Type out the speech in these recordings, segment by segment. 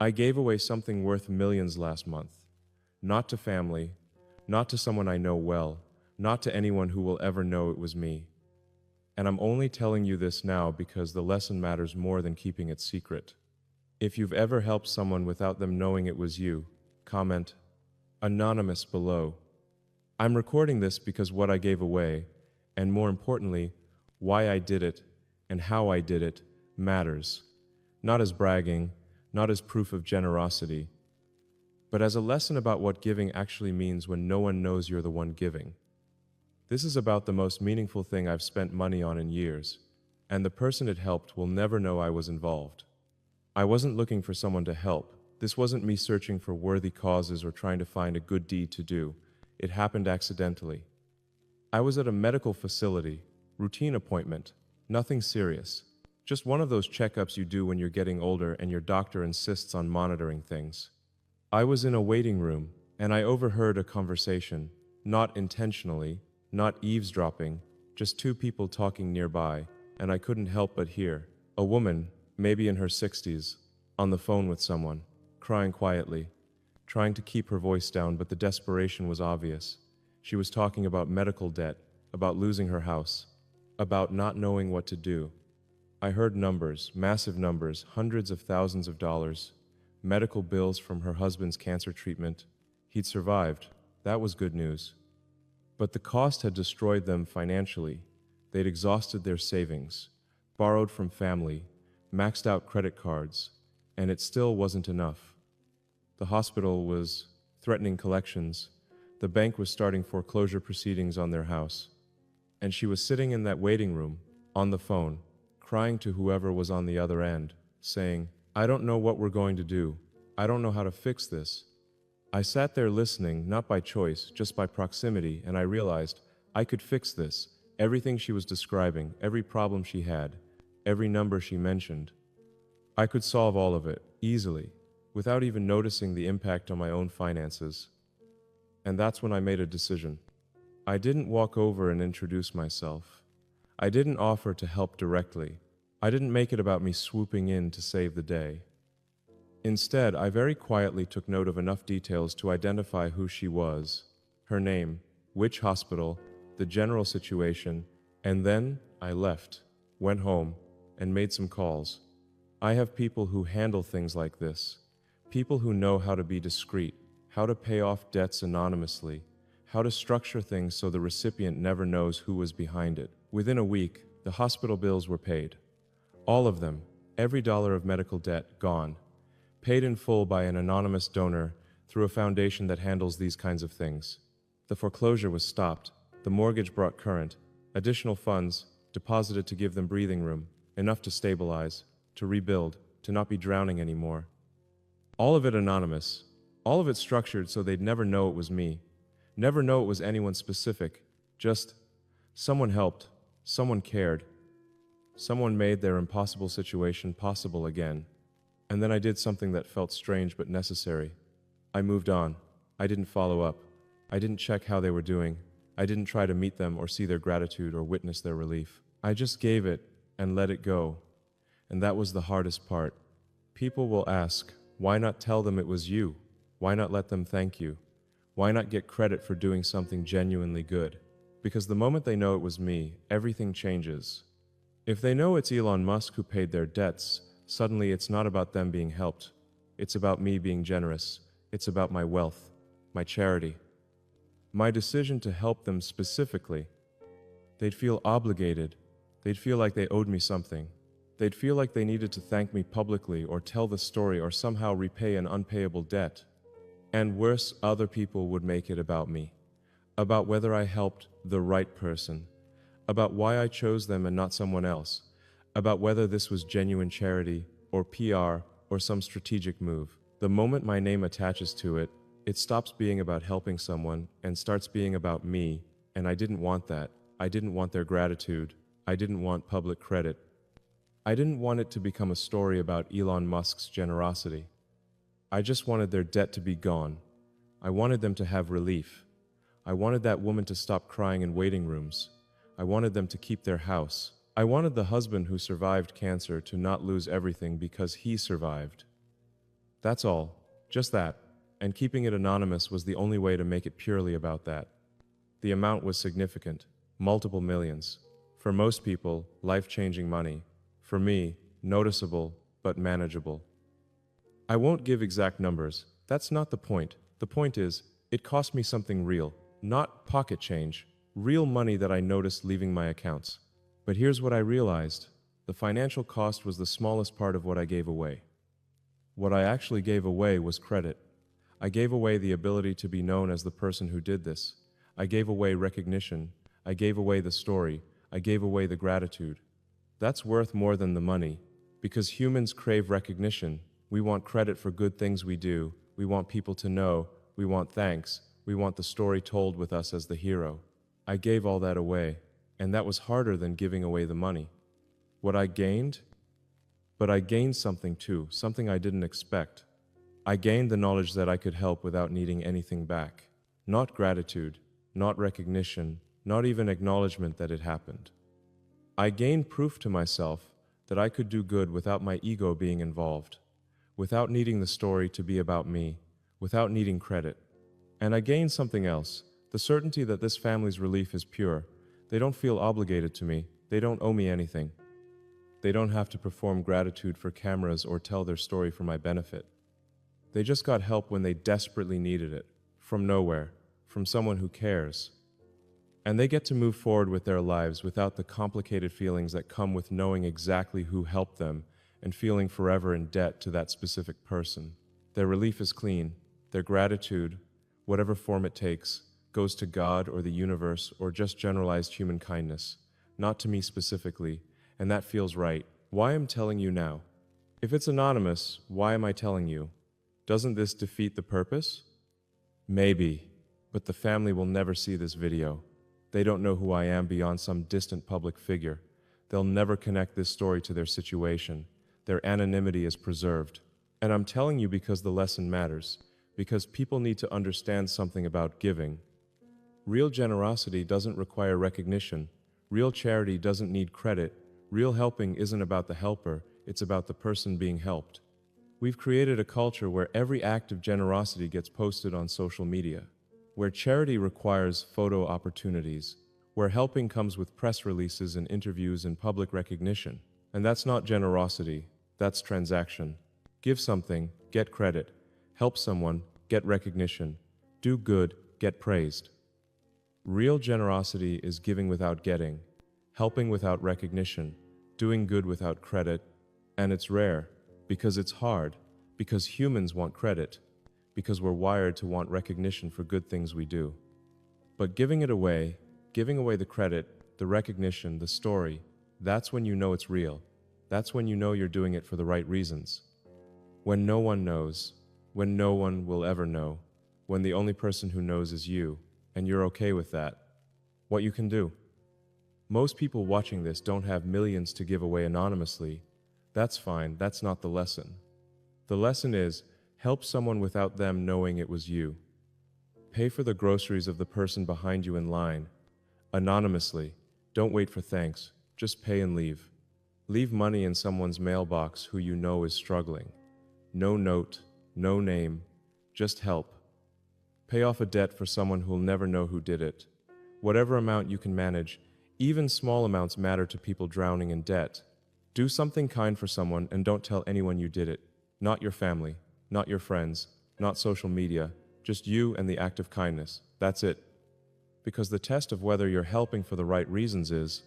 I gave away something worth millions last month. Not to family, not to someone I know well, not to anyone who will ever know it was me. And I'm only telling you this now because the lesson matters more than keeping it secret. If you've ever helped someone without them knowing it was you, comment anonymous below. I'm recording this because what I gave away, and more importantly, why I did it and how I did it, matters. Not as bragging, not as proof of generosity, but as a lesson about what giving actually means when no one knows you're the one giving. This is about the most meaningful thing I've spent money on in years, and the person it helped will never know I was involved. I wasn't looking for someone to help. This wasn't me searching for worthy causes or trying to find a good deed to do. It happened accidentally. I was at a medical facility, routine appointment, nothing serious. Just one of those checkups you do when you're getting older and your doctor insists on monitoring things. I was in a waiting room, and I overheard a conversation, not intentionally, not eavesdropping, just two people talking nearby, and I couldn't help but hear. A woman, maybe in her 60s, on the phone with someone, crying quietly, trying to keep her voice down, but the desperation was obvious. She was talking about medical debt, about losing her house, about not knowing what to do. I heard numbers, massive numbers, hundreds of thousands of dollars, medical bills from her husband's cancer treatment. He'd survived. That was good news. But the cost had destroyed them financially. They'd exhausted their savings, borrowed from family, maxed out credit cards, and it still wasn't enough. The hospital was threatening collections. The bank was starting foreclosure proceedings on their house. And she was sitting in that waiting room, on the phone, crying to whoever was on the other end, saying, "I don't know what we're going to do. I don't know how to fix this." I sat there listening, not by choice, just by proximity, and I realized I could fix this. Everything she was describing, every problem she had, every number she mentioned. I could solve all of it, easily, without even noticing the impact on my own finances. And that's when I made a decision. I didn't walk over and introduce myself. I didn't offer to help directly. I didn't make it about me swooping in to save the day. Instead, I very quietly took note of enough details to identify who she was, her name, which hospital, the general situation, and then I left, went home, and made some calls. I have people who handle things like this, people who know how to be discreet, how to pay off debts anonymously, how to structure things so the recipient never knows who was behind it. Within a week, the hospital bills were paid. All of them, every dollar of medical debt, gone. Paid in full by an anonymous donor through a foundation that handles these kinds of things. The foreclosure was stopped, the mortgage brought current, additional funds deposited to give them breathing room, enough to stabilize, to rebuild, to not be drowning anymore. All of it anonymous, all of it structured so they'd never know it was me, never know it was anyone specific, just someone helped, someone cared, someone made their impossible situation possible again. And then I did something that felt strange but necessary. I moved on. I didn't follow up. I didn't check how they were doing. I didn't try to meet them or see their gratitude or witness their relief. I just gave it and let it go. And that was the hardest part. People will ask, why not tell them it was you? Why not let them thank you? Why not get credit for doing something genuinely good? Because the moment they know it was me, everything changes. If they know it's Elon Musk who paid their debts, suddenly it's not about them being helped. It's about me being generous. It's about my wealth, my charity, my decision to help them specifically. They'd feel obligated. They'd feel like they owed me something. They'd feel like they needed to thank me publicly or tell the story or somehow repay an unpayable debt. And worse, other people would make it about me, about whether I helped the right person, about why I chose them and not someone else, about whether this was genuine charity or PR or some strategic move. The moment my name attaches to it, it stops being about helping someone and starts being about me, and I didn't want that. I didn't want their gratitude. I didn't want public credit. I didn't want it to become a story about Elon Musk's generosity. I just wanted their debt to be gone. I wanted them to have relief. I wanted that woman to stop crying in waiting rooms. I wanted them to keep their house. I wanted the husband who survived cancer to not lose everything because he survived. That's all. Just that. And keeping it anonymous was the only way to make it purely about that. The amount was significant. Multiple millions. For most people, life-changing money. For me, noticeable, but manageable. I won't give exact numbers. That's not the point. The point is, it cost me something real. Not pocket change. Real money that I noticed leaving my accounts. But here's what I realized. The financial cost was the smallest part of what I gave away. What I actually gave away was credit. I gave away the ability to be known as the person who did this. I gave away recognition. I gave away the story. I gave away the gratitude. That's worth more than the money. Because humans crave recognition. We want credit for good things we do. We want people to know. We want thanks. We want the story told with us as the hero. I gave all that away. And that was harder than giving away the money. What I gained? But I gained something too, something I didn't expect. I gained the knowledge that I could help without needing anything back. Not gratitude, not recognition, not even acknowledgement that it happened. I gained proof to myself that I could do good without my ego being involved, without needing the story to be about me, without needing credit. And I gained something else, the certainty that this family's relief is pure. They don't feel obligated to me. They don't owe me anything. They don't have to perform gratitude for cameras or tell their story for my benefit. They just got help when they desperately needed it, from nowhere, from someone who cares. And they get to move forward with their lives without the complicated feelings that come with knowing exactly who helped them and feeling forever in debt to that specific person. Their relief is clean. Their gratitude, whatever form it takes, goes to God or the universe or just generalized human kindness, not to me specifically. And that feels right. Why I'm telling you now? If it's anonymous, why am I telling you? Doesn't this defeat the purpose? Maybe, but the family will never see this video. They don't know who I am beyond some distant public figure. They'll never connect this story to their situation. Their anonymity is preserved. And I'm telling you because the lesson matters, because people need to understand something about giving. Real generosity doesn't require recognition. Real charity doesn't need credit. Real helping isn't about the helper, it's about the person being helped. We've created a culture where every act of generosity gets posted on social media, where charity requires photo opportunities, where helping comes with press releases and interviews and public recognition. And that's not generosity, that's transaction. Give something, get credit. Help someone, get recognition. Do good, get praised. Real generosity is giving without getting, helping without recognition, doing good without credit, and it's rare, because it's hard, because humans want credit, because we're wired to want recognition for good things we do. But giving it away, giving away the credit, the recognition, the story, that's when you know it's real. That's when you know you're doing it for the right reasons. When no one knows, when no one will ever know, when the only person who knows is you, and you're okay with that, what you can do. Most people watching this don't have millions to give away anonymously. That's fine, that's not the lesson. The lesson is, help someone without them knowing it was you. Pay for the groceries of the person behind you in line. Anonymously. Don't wait for thanks. Just pay and leave. Leave money in someone's mailbox who you know is struggling. No note, no name, just help. Pay off a debt for someone who'll never know who did it. Whatever amount you can manage, even small amounts matter to people drowning in debt. Do something kind for someone and don't tell anyone you did it. Not your family, not your friends, not social media, just you and the act of kindness. That's it. Because the test of whether you're helping for the right reasons is,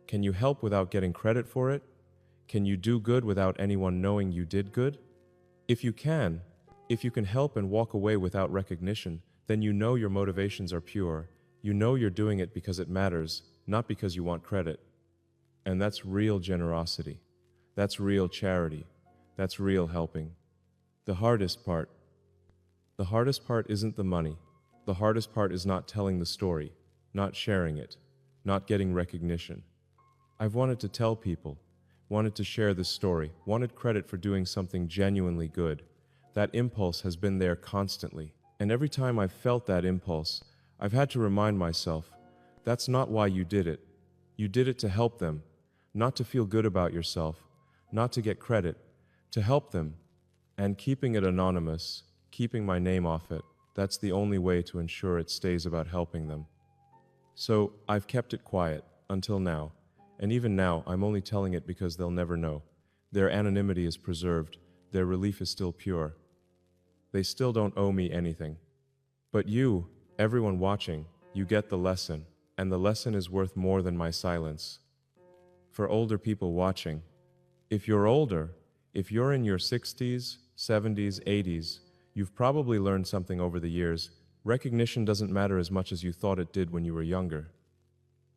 can you help without getting credit for it? Can you do good without anyone knowing you did good? If you can help and walk away without recognition, then you know your motivations are pure. You know you're doing it because it matters, not because you want credit. And that's real generosity. That's real charity. That's real helping. The hardest part isn't the money. The hardest part is not telling the story, not sharing it, not getting recognition. I've wanted to tell people, wanted to share this story, wanted credit for doing something genuinely good. That impulse has been there constantly. And every time I've felt that impulse, I've had to remind myself, that's not why you did it. You did it to help them, not to feel good about yourself, not to get credit, to help them. And keeping it anonymous, keeping my name off it, that's the only way to ensure it stays about helping them. So, I've kept it quiet, until now. And even now, I'm only telling it because they'll never know. Their anonymity is preserved, their relief is still pure. They still don't owe me anything. But you, everyone watching, you get the lesson, and the lesson is worth more than my silence. For older people watching, if you're older, if you're in your 60s, 70s, 80s, you've probably learned something over the years. Recognition doesn't matter as much as you thought it did when you were younger.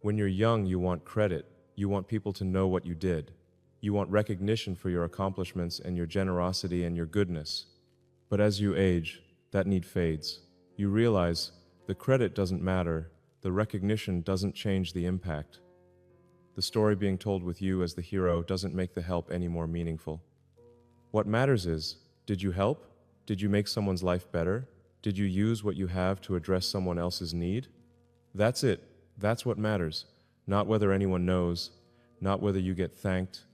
When you're young, you want credit. You want people to know what you did. You want recognition for your accomplishments and your generosity and your goodness. But as you age, that need fades. You realize the credit doesn't matter, the recognition doesn't change the impact. The story being told with you as the hero doesn't make the help any more meaningful. What matters is, did you help? Did you make someone's life better? Did you use what you have to address someone else's need? That's it. That's what matters. Not whether anyone knows, not whether you get thanked,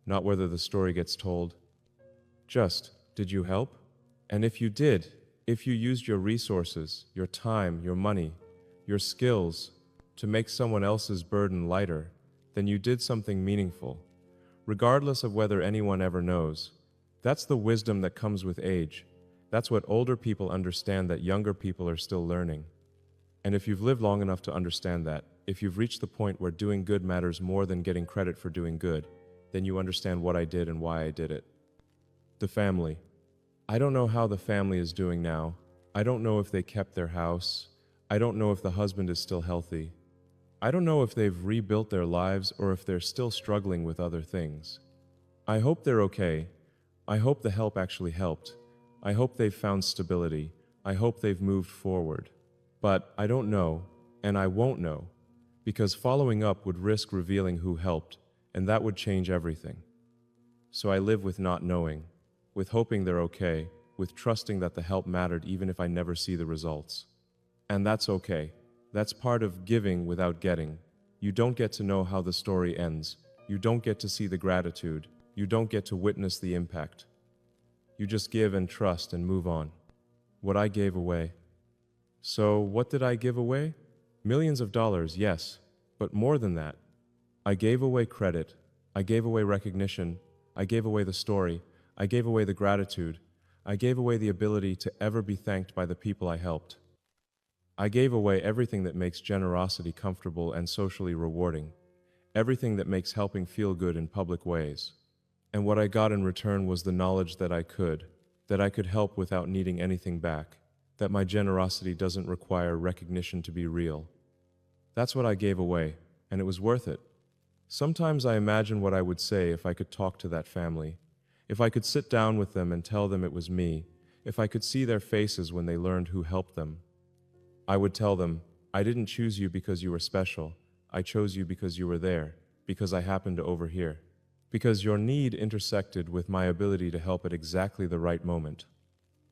not whether the story gets told. Just, did you help? And if you did, if you used your resources, your time, your money, your skills to make someone else's burden lighter, then you did something meaningful, regardless of whether anyone ever knows. That's the wisdom that comes with age. That's what older people understand that younger people are still learning. And if you've lived long enough to understand that, if you've reached the point where doing good matters more than getting credit for doing good, then you understand what I did and why I did it. The family. I don't know how the family is doing now. I don't know if they kept their house. I don't know if the husband is still healthy. I don't know if they've rebuilt their lives or if they're still struggling with other things. I hope they're okay. I hope the help actually helped. I hope they've found stability. I hope they've moved forward. But I don't know, and I won't know, because following up would risk revealing who helped, and that would change everything. So I live with not knowing, with hoping they're okay, with trusting that the help mattered even if I never see the results. And that's okay. That's part of giving without getting. You don't get to know how the story ends. You don't get to see the gratitude. You don't get to witness the impact. You just give and trust and move on. What I gave away. So what did I give away? Millions of dollars, yes, but more than that. I gave away credit. I gave away recognition. I gave away the story. I gave away the gratitude. I gave away the ability to ever be thanked by the people I helped. I gave away everything that makes generosity comfortable and socially rewarding, everything that makes helping feel good in public ways. And what I got in return was the knowledge that I could help without needing anything back, that my generosity doesn't require recognition to be real. That's what I gave away, and it was worth it. Sometimes I imagine what I would say if I could talk to that family, if I could sit down with them and tell them it was me, if I could see their faces when they learned who helped them. I would tell them, I didn't choose you because you were special. I chose you because you were there, because I happened to overhear, because your need intersected with my ability to help at exactly the right moment.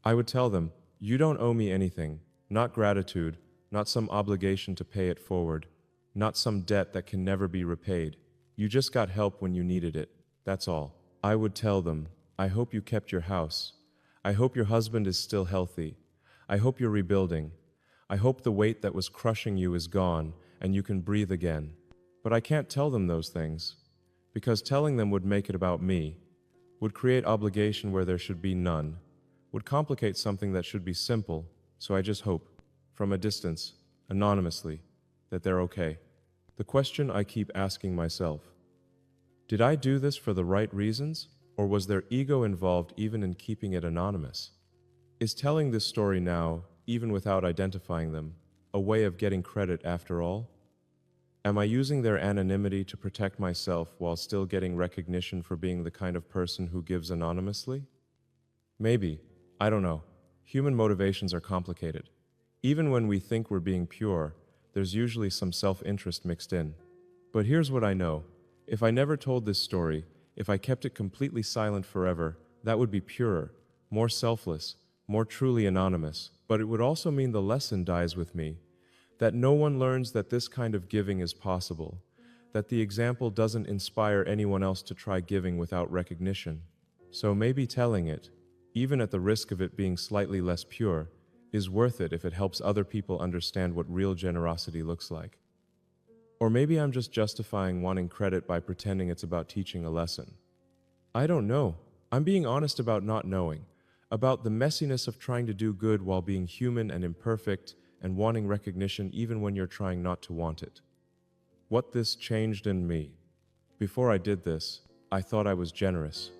I would tell them, you don't owe me anything, not gratitude, not some obligation to pay it forward, not some debt that can never be repaid. You just got help when you needed it, that's all. I would tell them, I hope you kept your house. I hope your husband is still healthy. I hope you're rebuilding. I hope the weight that was crushing you is gone and you can breathe again. But I can't tell them those things, because telling them would make it about me, would create obligation where there should be none, would complicate something that should be simple, so I just hope, from a distance, anonymously, that they're okay. The question I keep asking myself, did I do this for the right reasons, or was there ego involved even in keeping it anonymous? Is telling this story now, even without identifying them, a way of getting credit after all? Am I using their anonymity to protect myself while still getting recognition for being the kind of person who gives anonymously? Maybe. I don't know. Human motivations are complicated. Even when we think we're being pure, there's usually some self-interest mixed in. But here's what I know. If I never told this story, if I kept it completely silent forever, that would be purer, more selfless, more truly anonymous. But it would also mean the lesson dies with me, that no one learns that this kind of giving is possible, that the example doesn't inspire anyone else to try giving without recognition. So maybe telling it, even at the risk of it being slightly less pure, is worth it if it helps other people understand what real generosity looks like. Or maybe I'm just justifying wanting credit by pretending it's about teaching a lesson. I don't know. I'm being honest about not knowing, about the messiness of trying to do good while being human and imperfect and wanting recognition even when you're trying not to want it. What this changed in me. Before I did this, I thought I was generous.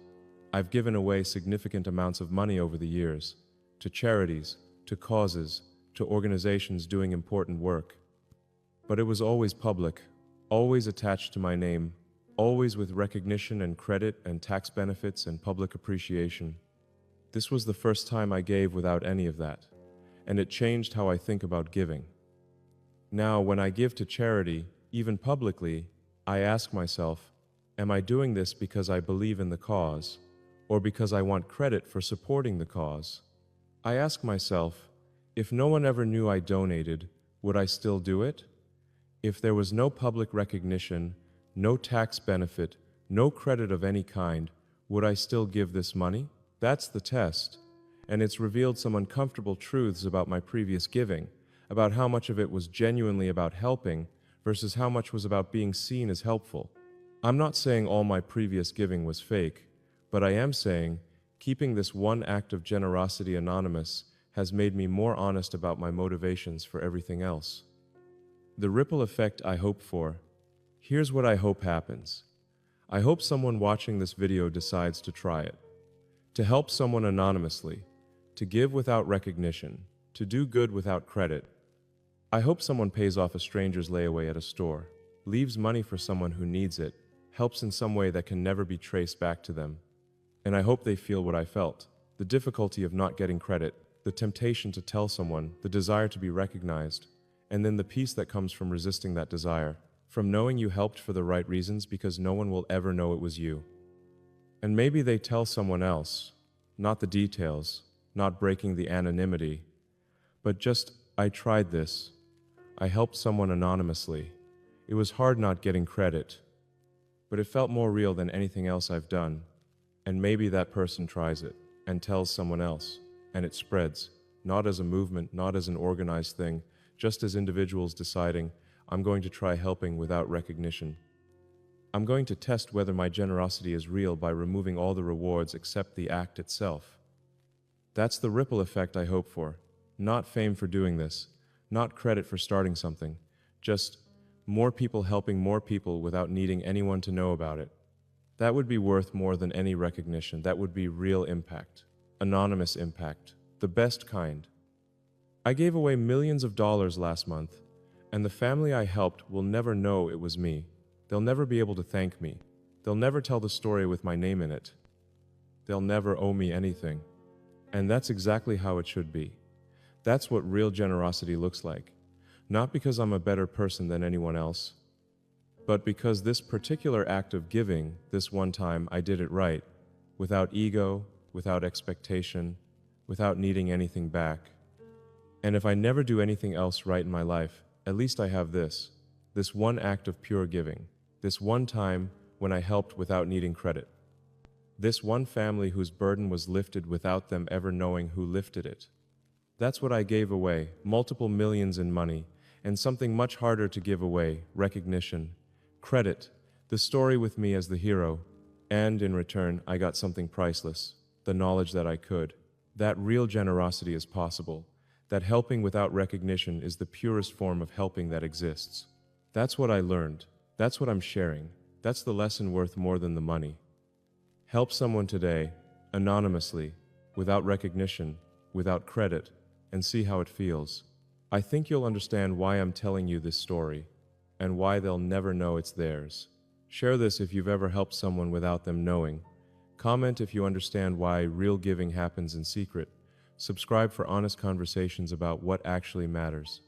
I've given away significant amounts of money over the years, to charities, to causes, to organizations doing important work. But it was always public, always attached to my name, always with recognition and credit and tax benefits and public appreciation. This was the first time I gave without any of that, and it changed how I think about giving. Now, when I give to charity, even publicly, I ask myself, am I doing this because I believe in the cause, or because I want credit for supporting the cause? I ask myself, if no one ever knew I donated, would I still do it? If there was no public recognition, no tax benefit, no credit of any kind, would I still give this money? That's the test, and it's revealed some uncomfortable truths about my previous giving, about how much of it was genuinely about helping versus how much was about being seen as helpful. I'm not saying all my previous giving was fake, but I am saying keeping this one act of generosity anonymous has made me more honest about my motivations for everything else. The ripple effect I hope for. Here's what I hope happens. I hope someone watching this video decides to try it. To help someone anonymously, to give without recognition, to do good without credit. I hope someone pays off a stranger's layaway at a store, leaves money for someone who needs it, helps in some way that can never be traced back to them. And I hope they feel what I felt, the difficulty of not getting credit, the temptation to tell someone, the desire to be recognized, and then the peace that comes from resisting that desire, from knowing you helped for the right reasons because no one will ever know it was you. And maybe they tell someone else, not the details, not breaking the anonymity, but just, I tried this. I helped someone anonymously. It was hard not getting credit, but it felt more real than anything else I've done. And maybe that person tries it and tells someone else, and it spreads, not as a movement, not as an organized thing, just as individuals deciding, I'm going to try helping without recognition. I'm going to test whether my generosity is real by removing all the rewards except the act itself. That's the ripple effect I hope for. Not fame for doing this, not credit for starting something, just more people helping more people without needing anyone to know about it. That would be worth more than any recognition. That would be real impact, anonymous impact, the best kind. I gave away millions of dollars last month, and the family I helped will never know it was me. They'll never be able to thank me. They'll never tell the story with my name in it. They'll never owe me anything. And that's exactly how it should be. That's what real generosity looks like. Not because I'm a better person than anyone else, but because this particular act of giving, this one time, I did it right, without ego, without expectation, without needing anything back. And if I never do anything else right in my life, at least I have this one act of pure giving, this one time when I helped without needing credit, this one family whose burden was lifted without them ever knowing who lifted it. That's what I gave away, multiple millions in money, and something much harder to give away, recognition, credit, the story with me as the hero, and in return, I got something priceless, the knowledge that I could, that real generosity is possible, that helping without recognition is the purest form of helping that exists. That's what I learned. That's what I'm sharing. That's the lesson worth more than the money. Help someone today, anonymously, without recognition, without credit, and see how it feels. I think you'll understand why I'm telling you this story, and why they'll never know it's theirs. Share this if you've ever helped someone without them knowing. Comment if you understand why real giving happens in secret. Subscribe for honest conversations about what actually matters.